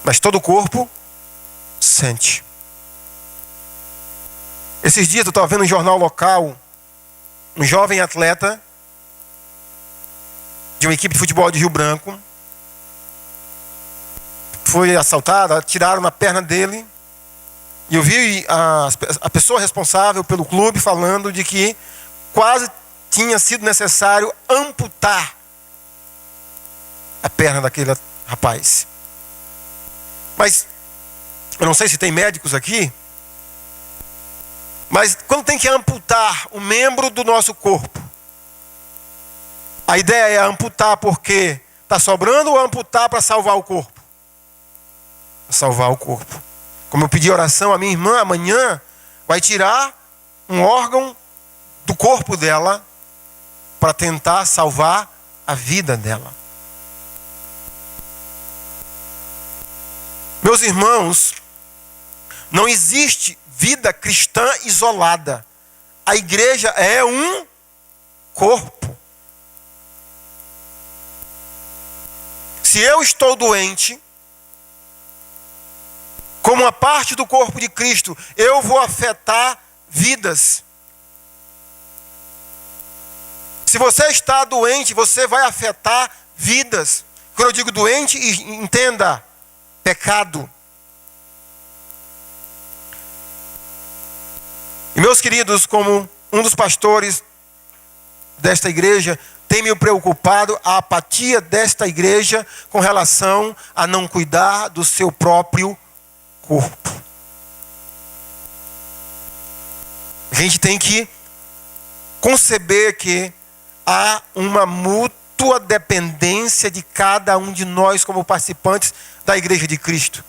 mas todo o corpo sente. Esses dias eu estava vendo um jornal local, um jovem atleta de uma equipe de futebol de Rio Branco foi assaltado, atiraram na perna dele, e eu vi a pessoa responsável pelo clube falando de que quase tinha sido necessário amputar a perna daquele rapaz. Mas eu não sei se tem médicos aqui, mas quando tem que amputar um membro do nosso corpo, a ideia é amputar porque está sobrando ou amputar para salvar o corpo? Para salvar o corpo. Como eu pedi oração, a minha irmã amanhã vai tirar um órgão do corpo dela para tentar salvar a vida dela. Meus irmãos, não existe vida cristã isolada. A igreja é um corpo. Se eu estou doente, como uma parte do corpo de Cristo, eu vou afetar vidas. Se você está doente, você vai afetar vidas. Quando eu digo doente, entenda, pecado. E meus queridos, como um dos pastores desta igreja, tem me preocupado a apatia desta igreja com relação a não cuidar do seu próprio corpo. A gente tem que conceber que há uma mútua dependência de cada um de nós como participantes da igreja de Cristo.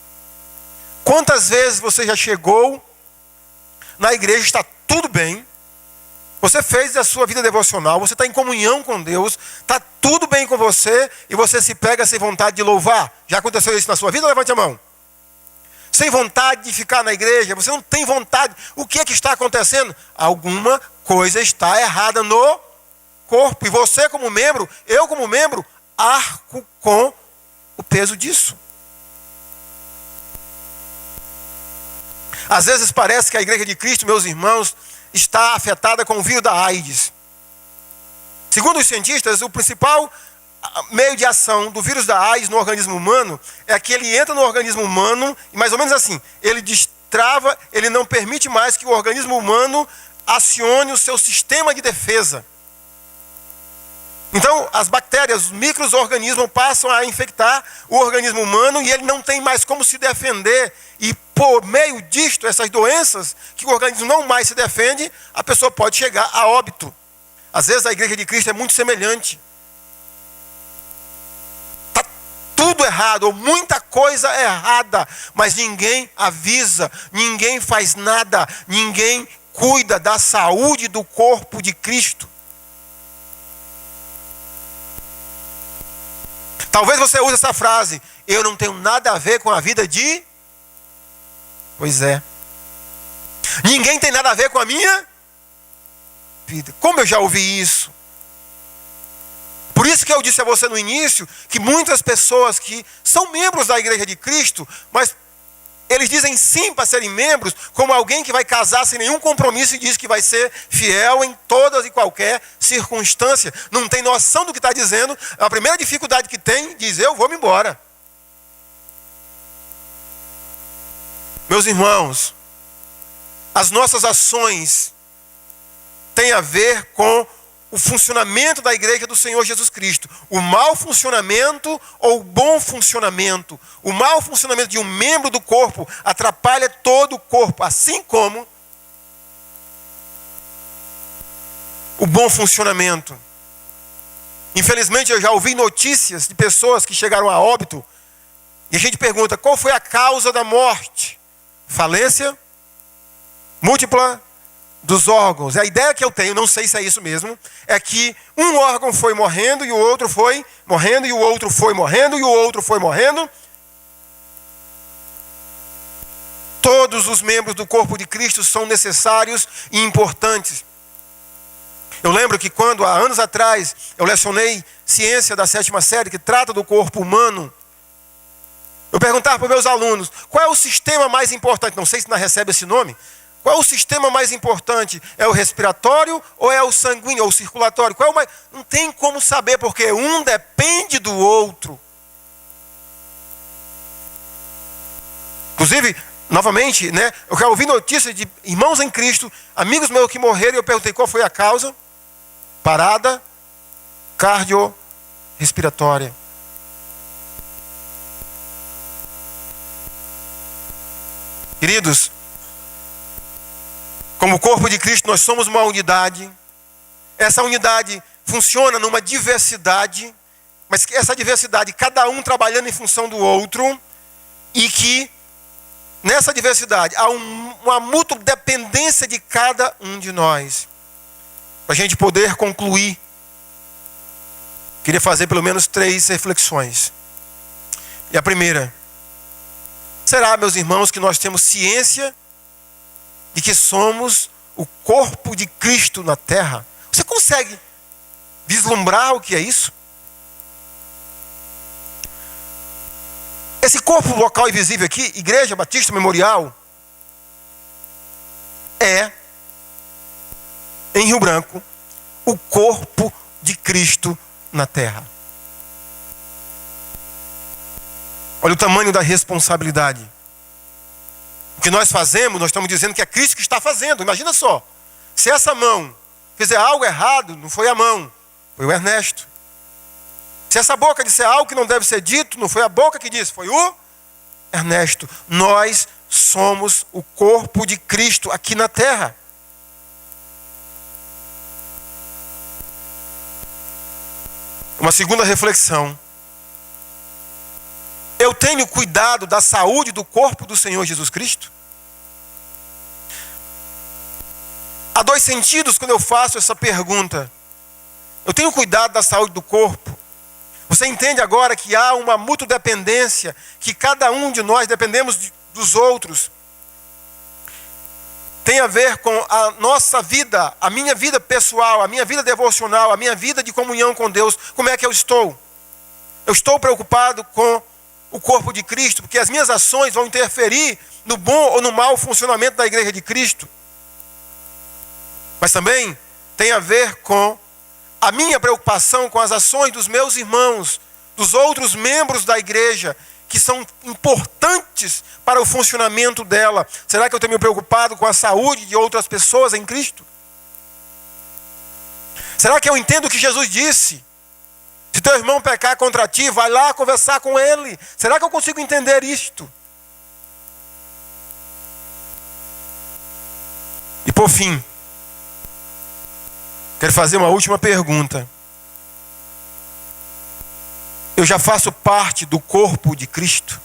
Quantas vezes você já chegou na igreja, está tudo bem, você fez a sua vida devocional, você está em comunhão com Deus, está tudo bem com você, e você se pega sem vontade de louvar? Já aconteceu isso na sua vida? Levante a mão. Sem vontade de ficar na igreja, você não tem vontade. O que é que está acontecendo? Alguma coisa está errada no corpo. E você como membro, eu como membro, arco com o peso disso. Às vezes parece que a igreja de Cristo, meus irmãos, está afetada com o vírus da AIDS. Segundo os cientistas, o principal meio de ação do vírus da AIDS no organismo humano é que ele entra no organismo humano e mais ou menos assim, ele destrava, ele não permite mais que o organismo humano acione o seu sistema de defesa. Então, as bactérias, os micro-organismos passam a infectar o organismo humano e ele não tem mais como se defender. E por meio disto, essas doenças, que o organismo não mais se defende, a pessoa pode chegar a óbito. Às vezes a igreja de Cristo é muito semelhante. Está tudo errado, ou muita coisa errada, mas ninguém avisa, ninguém faz nada, ninguém cuida da saúde do corpo de Cristo. Talvez você use essa frase: eu não tenho nada a ver com a vida de... Pois é. Ninguém tem nada a ver com a minha vida. Como eu já ouvi isso. Por isso que eu disse a você no início que muitas pessoas que são membros da Igreja de Cristo, mas eles dizem sim para serem membros, como alguém que vai casar sem nenhum compromisso e diz que vai ser fiel em todas e qualquer circunstância. Não tem noção do que está dizendo. A primeira dificuldade que tem, diz: eu vou me embora. Meus irmãos, as nossas ações têm a ver com o funcionamento da igreja do Senhor Jesus Cristo. O mau funcionamento ou o bom funcionamento. O mau funcionamento de um membro do corpo atrapalha todo o corpo, assim como o bom funcionamento. Infelizmente eu já ouvi notícias de pessoas que chegaram a óbito e a gente pergunta: qual foi a causa da morte? Falência múltipla dos órgãos. A ideia que eu tenho, não sei se é isso mesmo, é que um órgão foi morrendo e o outro foi morrendo e o outro foi morrendo e o outro foi morrendo. Todos os membros do corpo de Cristo são necessários e importantes. Eu lembro que quando, há anos atrás, eu lecionei ciência da 7ª série, que trata do corpo humano, eu perguntava para os meus alunos: qual é o sistema mais importante? Não sei se ainda recebe esse nome. Qual é o sistema mais importante? É o respiratório ou é o sanguíneo ou o circulatório? Qual é o mais... Não tem como saber, porque um depende do outro. Inclusive, novamente, né, eu já ouvi notícias de irmãos em Cristo, amigos meus que morreram, e eu perguntei qual foi a causa. Parada cardiorrespiratória. Queridos, como corpo de Cristo, nós somos uma unidade. Essa unidade funciona numa diversidade, mas essa diversidade, cada um trabalhando em função do outro, e que nessa diversidade há uma mútua dependência de cada um de nós. Para a gente poder concluir, queria fazer pelo menos 3 reflexões. E a primeira: será, meus irmãos, que nós temos ciência de que somos o corpo de Cristo na terra? Você consegue vislumbrar o que é isso? Esse corpo local e visível aqui, Igreja Batista Memorial, é, em Rio Branco, o corpo de Cristo na terra. Olha o tamanho da responsabilidade. O que nós fazemos, nós estamos dizendo que é Cristo que está fazendo. Imagina só, se essa mão fizer algo errado, não foi a mão, foi o Ernesto. Se essa boca disser algo que não deve ser dito, não foi a boca que disse, foi o Ernesto. Nós somos o corpo de Cristo aqui na terra. Uma segunda reflexão: eu tenho cuidado da saúde do corpo do Senhor Jesus Cristo? Há 2 sentidos quando eu faço essa pergunta. Eu tenho cuidado da saúde do corpo. Você entende agora que há uma mútua dependência, que cada um de nós dependemos dos outros. Tem a ver com a nossa vida, a minha vida pessoal, a minha vida devocional, a minha vida de comunhão com Deus. Como é que eu estou? Eu estou preocupado com o corpo de Cristo, porque as minhas ações vão interferir no bom ou no mau funcionamento da igreja de Cristo. Mas também tem a ver com a minha preocupação com as ações dos meus irmãos, dos outros membros da igreja, que são importantes para o funcionamento dela. Será que eu tenho me preocupado com a saúde de outras pessoas em Cristo? Será que eu entendo o que Jesus disse? Se teu irmão pecar contra ti, vai lá conversar com ele. Será que eu consigo entender isto? E por fim, quero fazer uma última pergunta. Eu já faço parte do corpo de Cristo?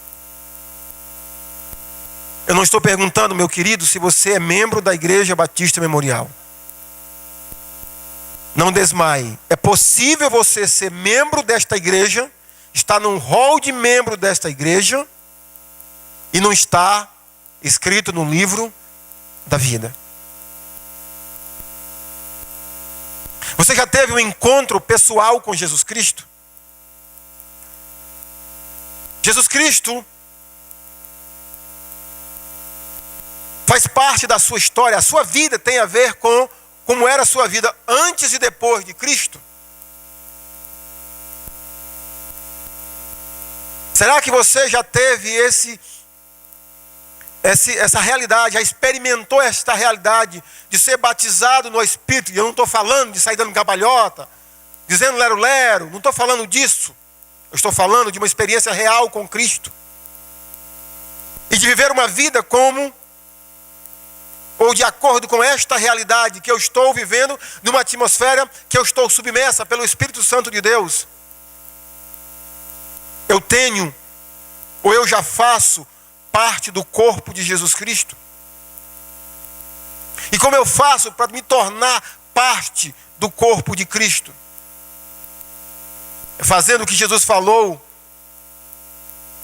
Eu não estou perguntando, meu querido, se você é membro da Igreja Batista Memorial. Não desmaie. É possível você ser membro desta igreja está num rol de membro desta igreja e não está escrito no livro da vida. Você já teve um encontro pessoal com Jesus Cristo? Jesus Cristo faz parte da sua história. A sua vida tem a ver com como era a sua vida antes e depois de Cristo. Será que você já teve essa realidade, já experimentou esta realidade de ser batizado no Espírito? E eu não estou falando de sair dando cambalhota, dizendo lero-lero, não estou falando disso. Eu estou falando de uma experiência real com Cristo. E de viver uma vida ou de acordo com esta realidade que eu estou vivendo, numa atmosfera que eu estou submersa pelo Espírito Santo de Deus. Eu tenho, ou eu já faço parte do corpo de Jesus Cristo. E como eu faço para me tornar parte do corpo de Cristo? Fazendo o que Jesus falou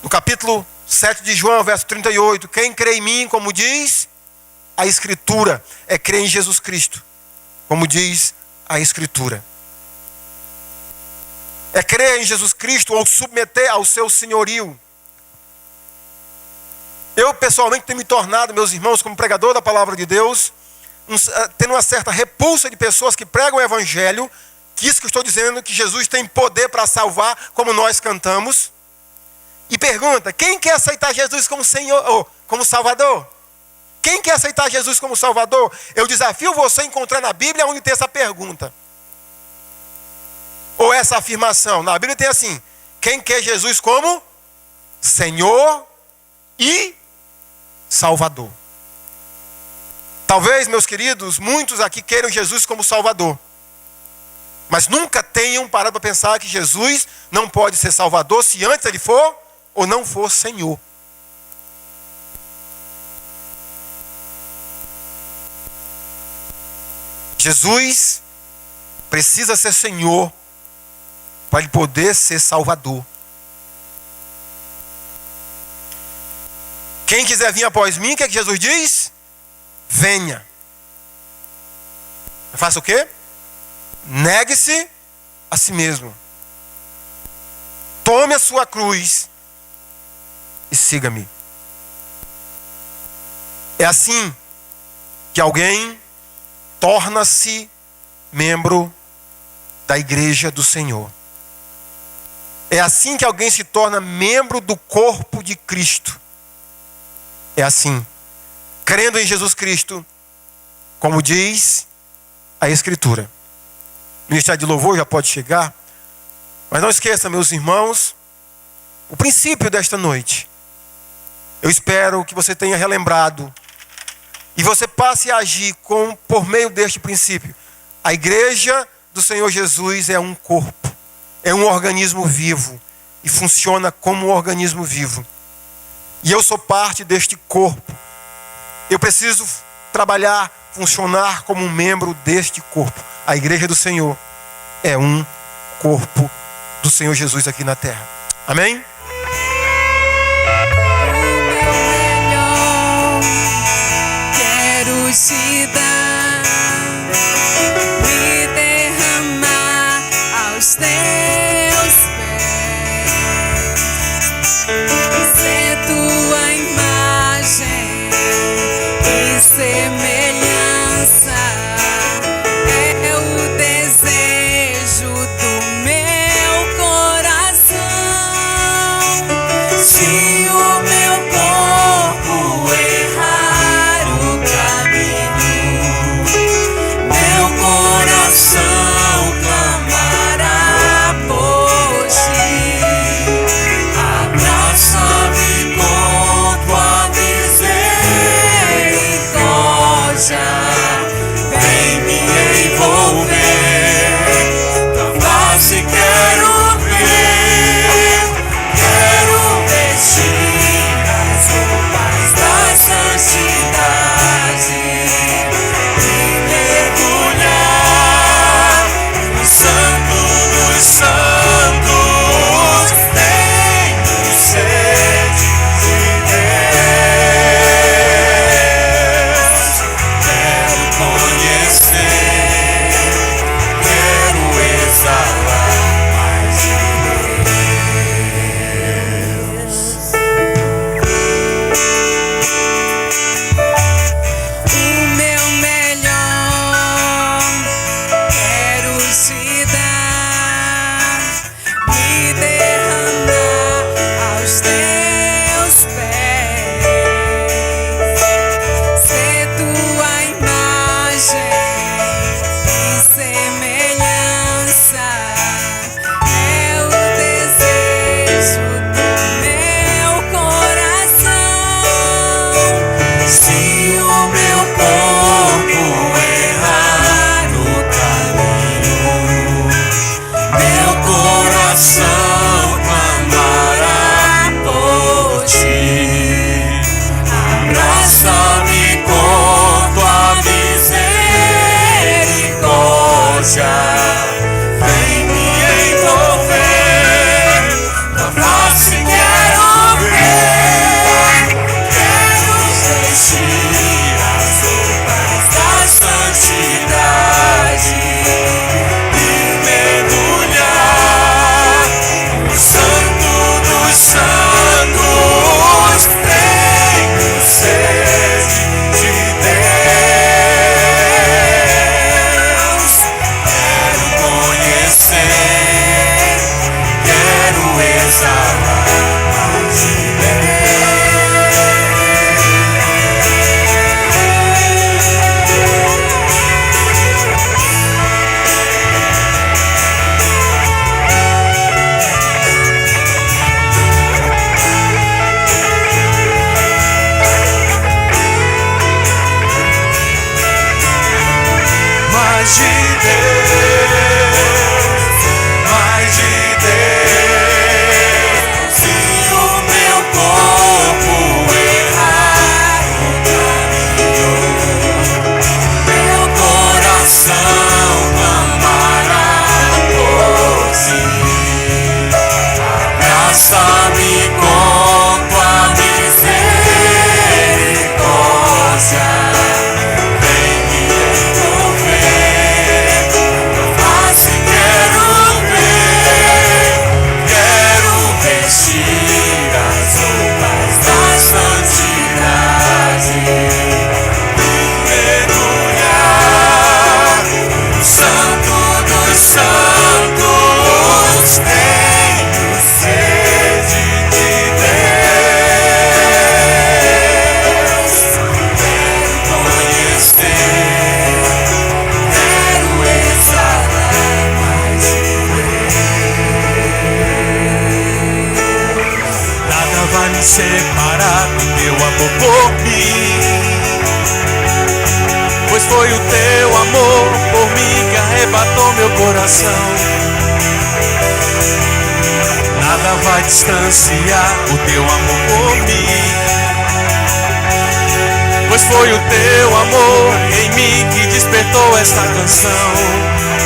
no capítulo 7 de João, verso 38. Quem crê em mim, como diz a Escritura, é crer em Jesus Cristo, como diz a Escritura. É crer em Jesus Cristo ou submeter ao seu senhorio. Eu pessoalmente tenho me tornado, meus irmãos, como pregador da palavra de Deus, tendo uma certa repulsa de pessoas que pregam o Evangelho, que isso que eu estou dizendo, que Jesus tem poder para salvar, como nós cantamos, e pergunta, quem quer aceitar Jesus como Senhor, como Salvador? Quem quer aceitar Jesus como Salvador? Eu desafio você a encontrar na Bíblia onde tem essa pergunta. Ou essa afirmação. Na Bíblia tem assim, quem quer Jesus como Senhor e Salvador. Talvez, meus queridos, muitos aqui queiram Jesus como Salvador. Mas nunca tenham parado para pensar que Jesus não pode ser Salvador se antes ele for ou não for Senhor. Jesus precisa ser Senhor para ele poder ser Salvador. Quem quiser vir após mim, o que é que Jesus diz? Venha. Faça o quê? Negue-se a si mesmo. Tome a sua cruz e siga-me. É assim que alguém torna-se membro da igreja do Senhor. É assim que alguém se torna membro do corpo de Cristo. É assim, crendo em Jesus Cristo, como diz a Escritura. O Ministério de Louvor já pode chegar, mas não esqueça, meus irmãos, o princípio desta noite. Eu espero que você tenha relembrado e você passe a agir por meio deste princípio. A igreja do Senhor Jesus é um corpo, é um organismo vivo e funciona como um organismo vivo. E eu sou parte deste corpo. Eu preciso trabalhar, funcionar como um membro deste corpo. A igreja do Senhor é um corpo do Senhor Jesus aqui na terra. Amém? Quero te dar, me derramar aos teus pés, ser tua imagem e semelhança, é o desejo do meu coração. mais de Deus, mais de Deus. Se o meu corpo errar o caminho, meu coração clamará por ti. Abraça-me com tua misericórdia, vem me envolver. Tua face quero vestir as roupas da santidade, mergulhar no Santo dos Santos. Tenho sede de Deus, quero conhecer, quero exalar mais de Deus. Nada vai me separar do teu amor por mim, pois foi o teu amor por mim que arrebatou meu coração. Nada vai distanciar o teu amor por mim, pois foi o teu amor em mim que despertou esta canção.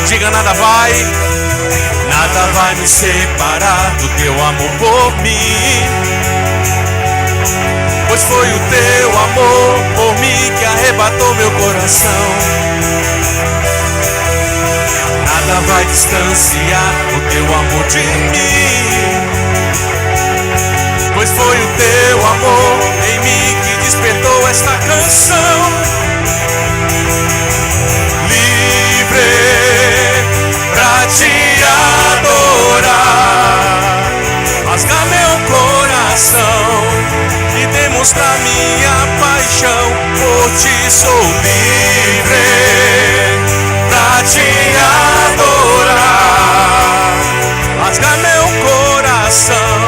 Diga: nada vai me separar do teu amor por mim, pois foi o teu amor por mim que arrebatou meu coração. Nada vai distanciar o teu amor de mim, pois foi o teu amor em mim que despertou esta canção. Livre pra te adorar, rasgar meu coração e demonstrar minha paixão por ti. Sou livre pra te adorar, rasgar meu coração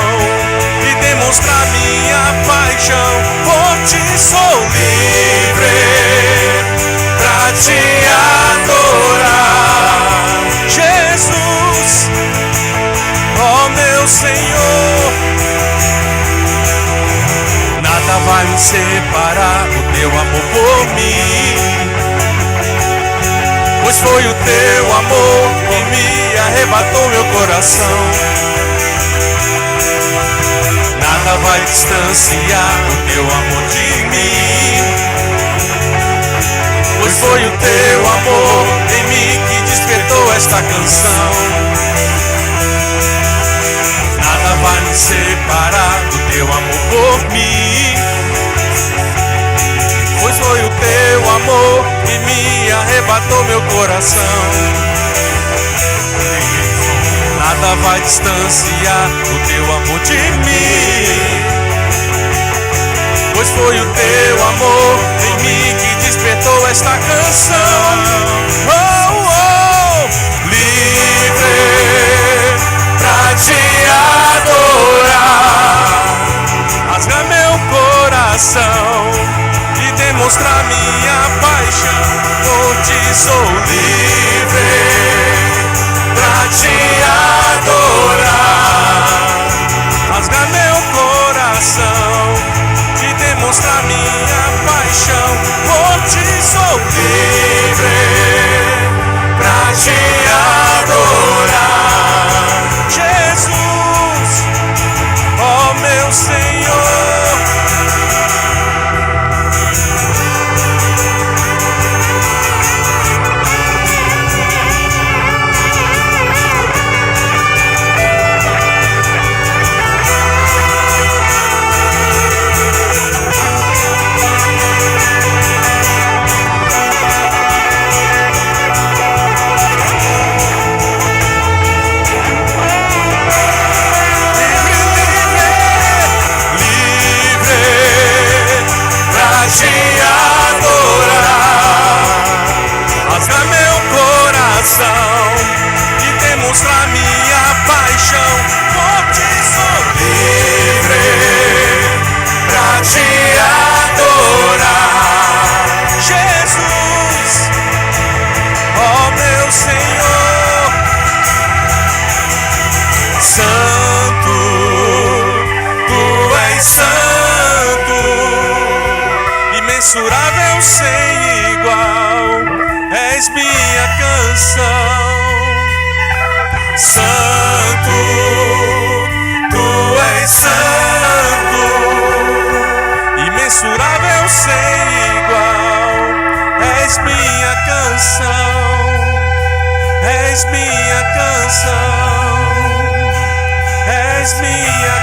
e demonstrar minha paixão por ti. Sou livre pra te adorar, Jesus, ó meu Senhor. Nada vai me separar do teu amor por mim, pois foi o teu amor que me arrebatou meu coração. Nada vai distanciar o teu amor de mim, pois foi o teu amor em mim que despertou esta canção. Nada vai me separar do teu amor por mim, pois foi o teu amor que me arrebatou meu coração. Nada vai distanciar o teu amor de mim, pois foi o teu amor em mim que despertou esta canção. Oh, oh, livre pra te adorar, rasgar meu coração e demonstrar minha paixão por ti. Sou livre pra te adorar, rasgar meu coração e demonstrar minha paixão por ti. Sou livre pra te adorar, Jesus, ó meu Senhor. imensurável sem igual, és minha canção. Santo, tu és santo, imensurável sem igual, és minha canção, és minha canção, és minha